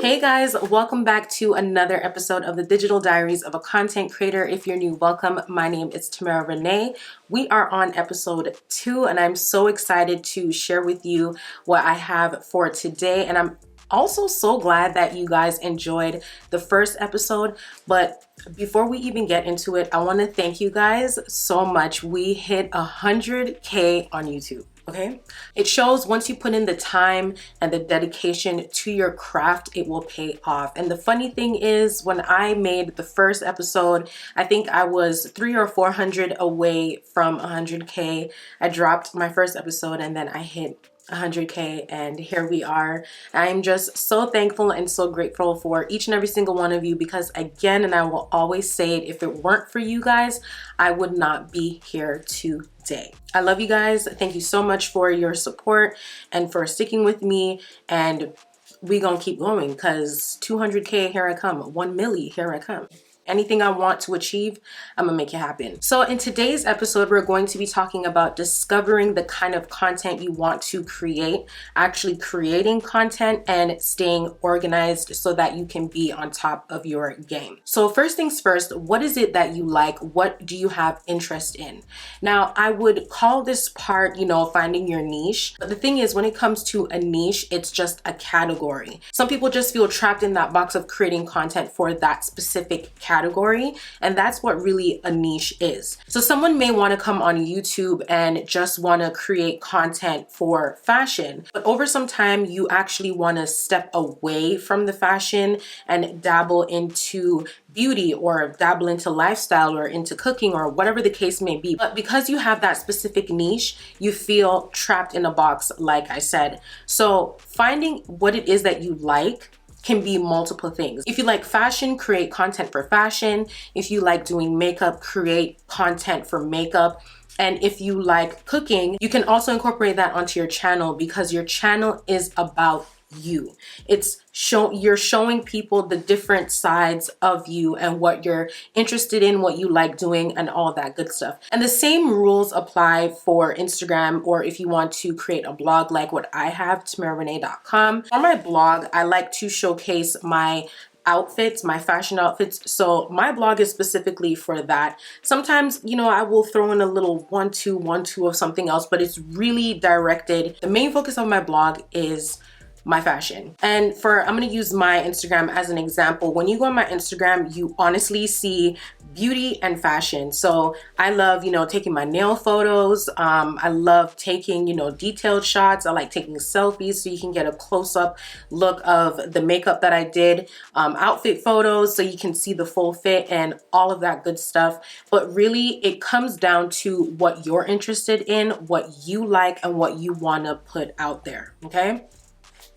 Hey guys, welcome back to another episode of the Digital Diaries of a Content Creator. If you're new, welcome. My name is Tamara Renaye. We are on episode 2 and I'm so excited to share with you what I have for today. And I'm also so glad that you guys enjoyed the first episode. But before we even get into it, I want to thank you guys so much. We hit 100K on YouTube. Okay, it shows once you put in the time and the dedication to your craft, it will pay off. And the funny thing is, when I made the first episode, I think I was 300 or 400 away from 100K. I dropped my first episode and then I hit 100K and here we are. I'm just so thankful and so grateful for each and every single one of you because again, and I will always say it, if it weren't for you guys, I would not be here today. I love you guys. Thank you so much for your support and for sticking with me, and we gonna keep going because 200K, here I come. 1 milli, here I come. Anything I want to achieve, I'm gonna make it happen. So in today's episode, we're going to be talking about discovering the kind of content you want to create, actually creating content and staying organized so that you can be on top of your game. So first things first, what is it that you like? What do you have interest in? Now, I would call this part, finding your niche. But the thing is, when it comes to a niche, it's just a category. Some people just feel trapped in that box of creating content for that specific category, and that's what really a niche is. So someone may want to come on YouTube and just want to create content for fashion, but over some time you actually want to step away from the fashion and dabble into beauty or dabble into lifestyle or into cooking or whatever the case may be. But because you have that specific niche, you feel trapped in a box, like I said. So finding what it is that you like can be multiple things. If you like fashion, create content for fashion. If you like doing makeup, create content for makeup. And if you like cooking, you can also incorporate that onto your channel because your channel is about you. You're showing people the different sides of you and what you're interested in, what you like doing, and all that good stuff. And the same rules apply for Instagram, or if you want to create a blog like what I have, tamararenaye.com. On my blog, I like to showcase my outfits, my fashion outfits. So my blog is specifically for that. Sometimes, I will throw in a little one-two of something else, but it's really directed. The main focus of my blog is my fashion. And I'm gonna use my Instagram as an example. When you go on my Instagram, you honestly see beauty and fashion. So I love, taking my nail photos. I love taking, detailed shots. I like taking selfies so you can get a close-up look of the makeup that I did, outfit photos so you can see the full fit and all of that good stuff. But really, it comes down to what you're interested in, what you like, and what you wanna put out there, okay?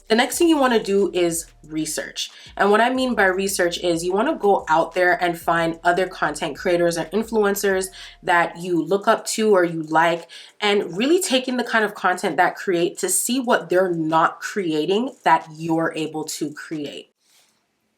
The next thing you want to do is research. And what I mean by research is you want to go out there and find other content creators or influencers that you look up to or you like, and really take in the kind of content that create to see what they're not creating that you're able to create.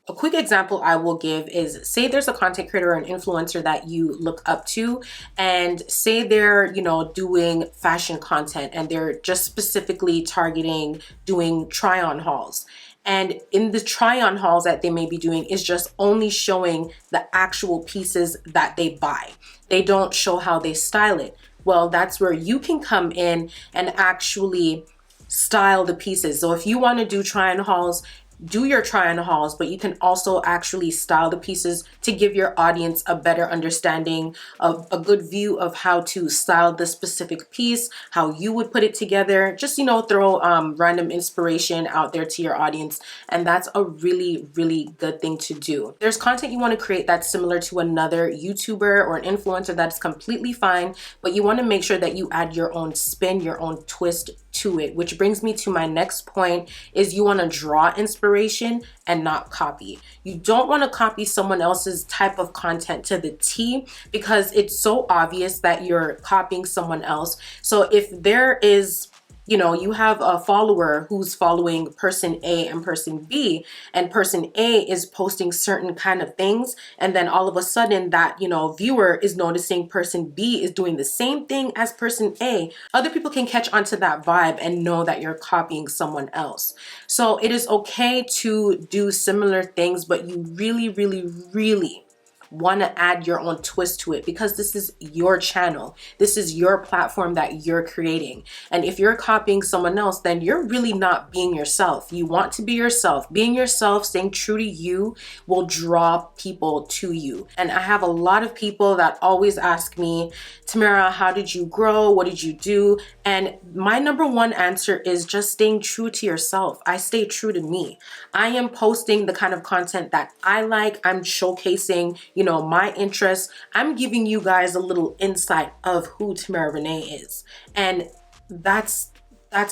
A quick example I will give is, say there's a content creator or an influencer that you look up to, and say they're, doing fashion content and they're just specifically targeting doing try-on hauls. And in the try-on hauls that they may be doing is just only showing the actual pieces that they buy. They don't show how they style it. Well, that's where you can come in and actually style the pieces. So if you want to do try-on hauls, do your try-on hauls, but you can also actually style the pieces to give your audience a better understanding of a good view of how to style the specific piece, how you would put it together. Just, throw random inspiration out there to your audience. And that's a really, really good thing to do. There's content you want to create that's similar to another YouTuber or an influencer. That's completely fine, but you want to make sure that you add your own spin, your own twist to it, which brings me to my next point is you want to draw inspiration and not copy. You don't want to copy someone else's type of content to the T because it's so obvious that you're copying someone else. So if there is you know, you have a follower who's following person A and person B, and person A is posting certain kind of things, and then all of a sudden that, you know, viewer is noticing person B is doing the same thing as person A, other people can catch onto that vibe and know that you're copying someone else. So it is okay to do similar things, but you really want to add your own twist to it, because this is your channel. This is your platform that you're creating. And if you're copying someone else, then you're really not being yourself. You want to be yourself. Being yourself, staying true to you, will draw people to you. And I have a lot of people that always ask me, Tamara, how did you grow? What did you do? And my number one answer is just staying true to yourself. I stay true to me. I am posting the kind of content that I like. I'm showcasing, you know, my interests. I'm giving you guys a little insight of who Tamara Renaye is. And that's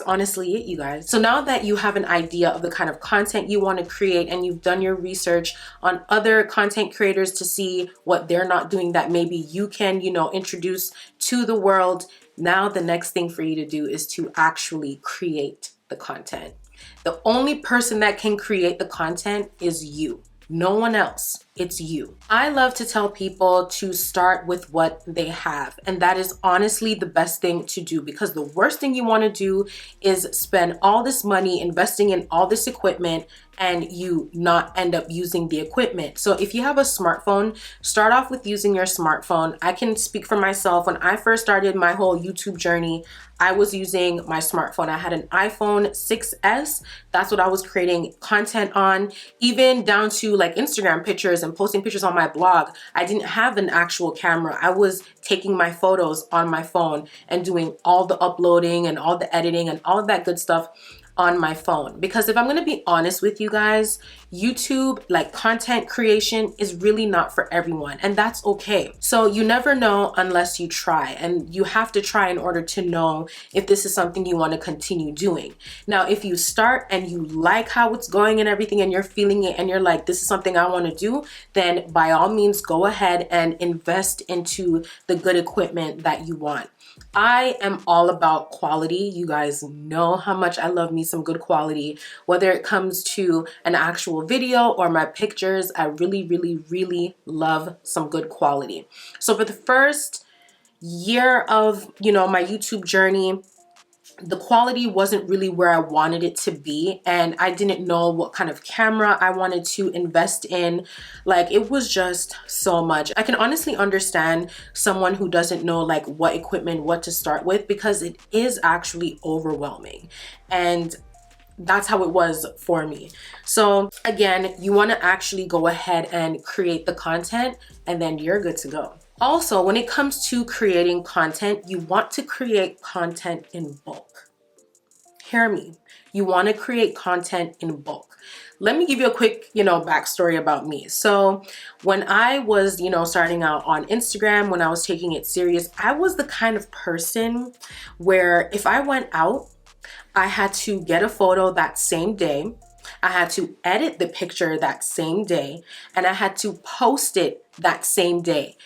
honestly it, you guys. So now that you have an idea of the kind of content you want to create, and you've done your research on other content creators to see what they're not doing that maybe you can, you know, introduce to the world, now the next thing for you to do is to actually create the content. The only person that can create the content is you. No one else. It's you. I love to tell people to start with what they have. And that is honestly the best thing to do, because the worst thing you want to do is spend all this money investing in all this equipment and you not end up using the equipment. So if you have a smartphone, start off with using your smartphone. I can speak for myself. When I first started my whole YouTube journey, I was using my smartphone. I had an iPhone 6S. That's what I was creating content on, even down to like Instagram pictures and posting pictures on my blog. I didn't have an actual camera. I was taking my photos on my phone and doing all the uploading and all the editing and all of that good stuff on my phone. Because if I'm going to be honest with you guys, YouTube, like content creation, is really not for everyone, and that's okay. So you never know unless you try, and you have to try in order to know if this is something you want to continue doing. Now, if you start and you like how it's going and everything, and you're feeling it and you're like, this is something I want to do, then by all means go ahead and invest into the good equipment that you want. I am all about quality. You guys know how much I love me some good quality, whether it comes to an actual video or my pictures. I really love some good quality. So for the first year of, you know, my YouTube journey, the quality wasn't really where I wanted it to be, and I didn't know what kind of camera I wanted to invest in. Like, it was just so much. I can honestly understand someone who doesn't know like what equipment, what to start with, because it is actually overwhelming. And that's how it was for me. So again, you want to actually go ahead and create the content, and then you're good to go. Also, when it comes to creating content, you want to create content in bulk. Hear me. You want to create content in bulk. Let me give you a quick, you know, backstory about me. So when I was, you know, starting out on Instagram, when I was taking it serious, I was the kind of person where if I went out, I had to get a photo that same day. I had to edit the picture that same day, and I had to post it that same day.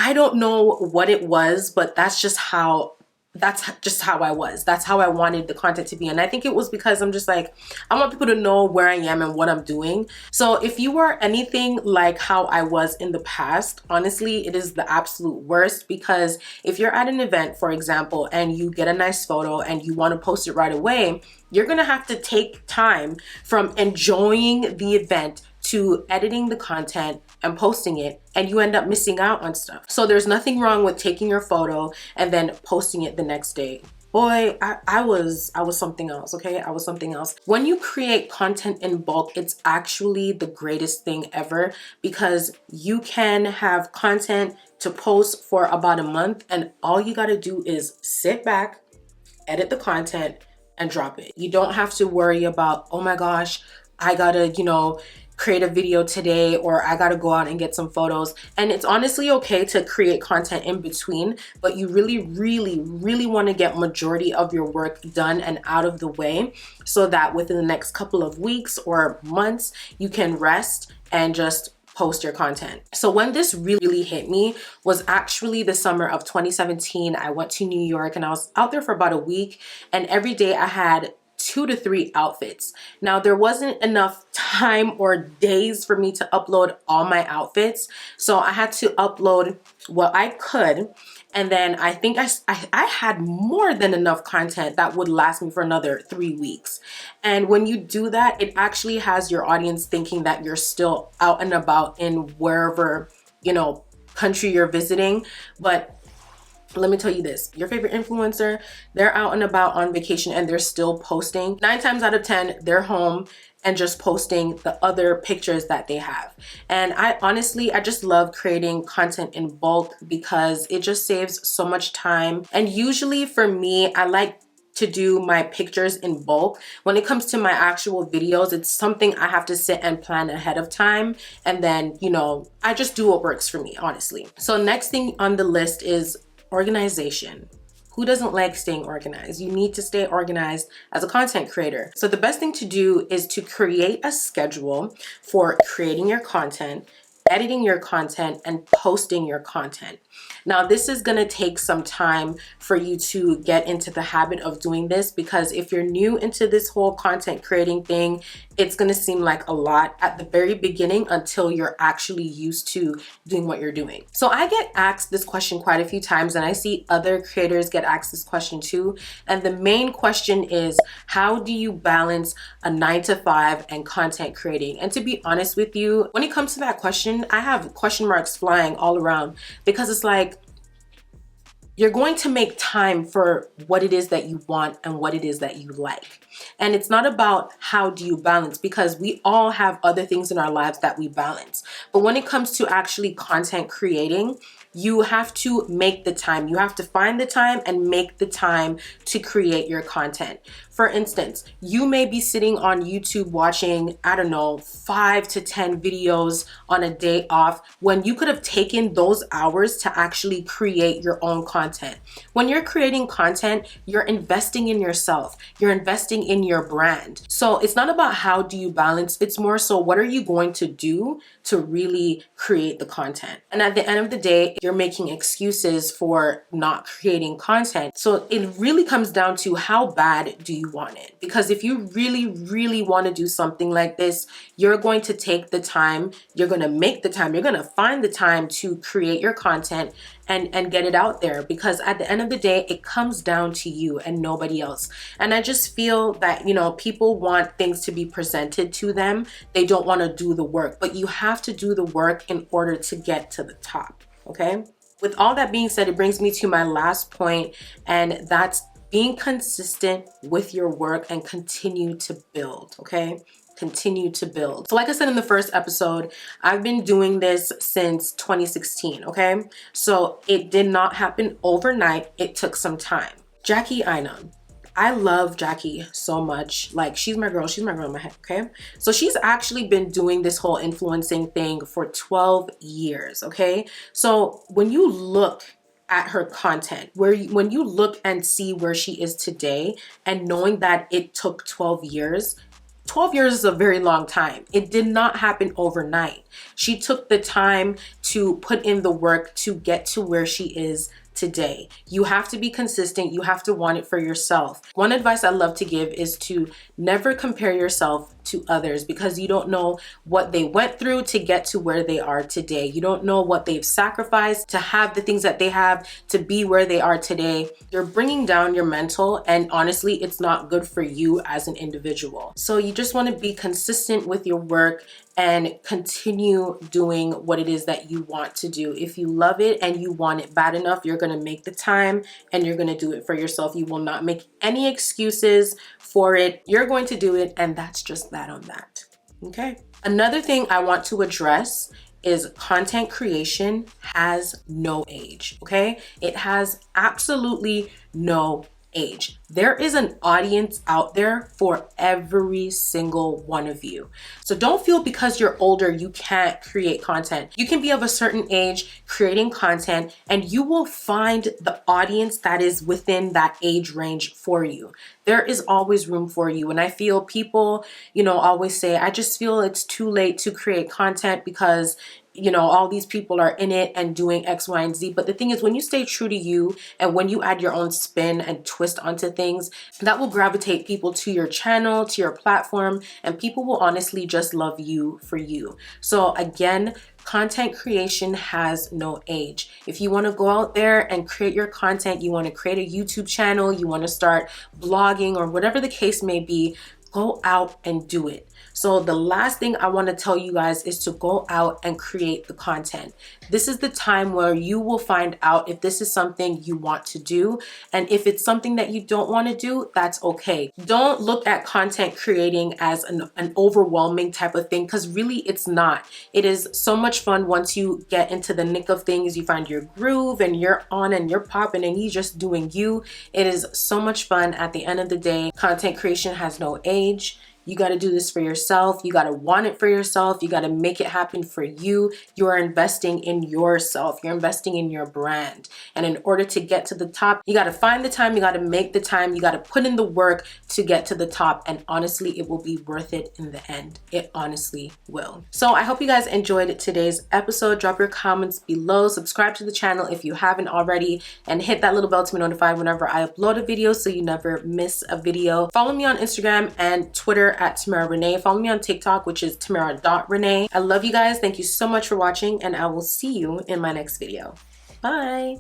I don't know what it was, but that's just how I was. That's how I wanted the content to be. And I think it was because I'm just like, I want people to know where I am and what I'm doing. So if you are anything like how I was in the past, honestly, it is the absolute worst, because if you're at an event, for example, and you get a nice photo and you want to post it right away, you're going to have to take time from enjoying the event to editing the content and posting it, and you end up missing out on stuff. So there's nothing wrong with taking your photo and then posting it the next day. Boy, I was something else, okay? I was something else. When you create content in bulk, it's actually the greatest thing ever, because you can have content to post for about a month, and all you gotta do is sit back, edit the content, and drop it. You don't have to worry about, oh my gosh, I gotta, you know, create a video today, or I gotta go out and get some photos. And it's honestly okay to create content in between, but you really want to get majority of your work done and out of the way, so that within the next couple of weeks or months, you can rest and just post your content. So when this really hit me was actually the summer of 2017. I went to New York and I was out there for about a week, and every day I had 2 to 3 outfits. Now there wasn't enough time or days for me to upload all my outfits, so I had to upload what I could. And then I think I had more than enough content that would last me for another 3 weeks. And when you do that, it actually has your audience thinking that you're still out and about in wherever, country you're visiting. But let me tell you this, your favorite influencer, they're out and about on vacation and they're still posting. 9 times out of 10, they're home and just posting the other pictures that they have. And I just love creating content in bulk because it just saves so much time. And usually for me, I like to do my pictures in bulk. When it comes to my actual videos, it's something I have to sit and plan ahead of time. And then, I just do what works for me, honestly. So next thing on the list is organization. Who doesn't like staying organized? You need to stay organized as a content creator. So the best thing to do is to create a schedule for creating your content, editing your content, and posting your content. Now, this is going to take some time for you to get into the habit of doing this, because if you're new into this whole content creating thing, it's going to seem like a lot at the very beginning until you're actually used to doing what you're doing. So I get asked this question quite a few times, and I see other creators get asked this question too. And the main question is, how do you balance a 9 to 5 and content creating? And to be honest with you, when it comes to that question, I have question marks flying all around, because it's like, you're going to make time for what it is that you want and what it is that you like. And it's not about how do you balance, because we all have other things in our lives that we balance. But when it comes to actually content creating, you have to make the time. You have to find the time and make the time to create your content. For instance, you may be sitting on YouTube watching, 5 to 10 videos on a day off, when you could have taken those hours to actually create your own content. When you're creating content, you're investing in yourself. You're investing in your brand. So it's not about how do you balance. It's more so, what are you going to do to really create the content? And at the end of the day, you're making excuses for not creating content. So it really comes down to, how bad do you want it? Because if you really, really want to do something like this, you're going to take the time, you're going to make the time, you're going to find the time to create your content and get it out there. Because at the end of the day, it comes down to you and nobody else. And I just feel that, people want things to be presented to them. They don't want to do the work, but you have to do the work in order to get to the top. Okay. With all that being said, it brings me to my last point, and that's being consistent with your work and continue to build. Okay. Continue to build. So like I said in the first episode, I've been doing this since 2016. Okay. So it did not happen overnight. It took some time. Jackie Ina. I love Jackie so much. Like, she's my girl in my head, okay? So she's actually been doing this whole influencing thing for 12 years, okay? So when you look at her content, when you look and see where she is today, and knowing that it took 12 years, 12 years is a very long time. It did not happen overnight. She took the time to put in the work to get to where she is today. You have to be consistent. You have to want it for yourself. One advice I love to give is to never compare yourself to others, because you don't know what they went through to get to where they are today. You don't know what they've sacrificed to have the things that they have, to be where they are today. You're bringing down your mental, and honestly, it's not good for you as an individual. So you just want to be consistent with your work and continue doing what it is that you want to do. If you love it and you want it bad enough, you're going to make the time and you're going to do it for yourself. You will not make any excuses for it. You're going to do it, and that's just that on that. Okay. Another thing I want to address is content creation has no age. Okay. It has absolutely no age. There is an audience out there for every single one of you. So don't feel because you're older you can't create content. You can be of a certain age creating content, and you will find the audience that is within that age range for you. There is always room for you. And I feel people, always say, I just feel it's too late to create content because all these people are in it and doing X, Y, and Z. But the thing is, when you stay true to you and when you add your own spin and twist onto things, that will gravitate people to your channel, to your platform, and people will honestly just love you for you. So again, content creation has no age. If you want to go out there and create your content, you want to create a YouTube channel, you want to start blogging or whatever the case may be, go out and do it. So the last thing I want to tell you guys is to go out and create the content. This is the time where you will find out if this is something you want to do. And if it's something that you don't want to do, that's okay. Don't look at content creating as an overwhelming type of thing, because really it's not. It is so much fun once you get into the nick of things. You find your groove and you're on and you're popping and you're just doing you. It is so much fun. At the end of the day, content creation has no age. You got to do this for yourself. You got to want it for yourself. You got to make it happen for you. You are investing in yourself. You're investing in your brand. And in order to get to the top, you got to find the time. You got to make the time. You got to put in the work to get to the top. And honestly, it will be worth it in the end. It honestly will. So I hope you guys enjoyed today's episode. Drop your comments below. Subscribe to the channel if you haven't already. And hit that little bell to be notified whenever I upload a video so you never miss a video. Follow me on Instagram and Twitter at Tamara Renaye. Follow me on TikTok, which is Tamara.Renaye. I love you guys. Thank you so much for watching, and I will see you in my next video. Bye.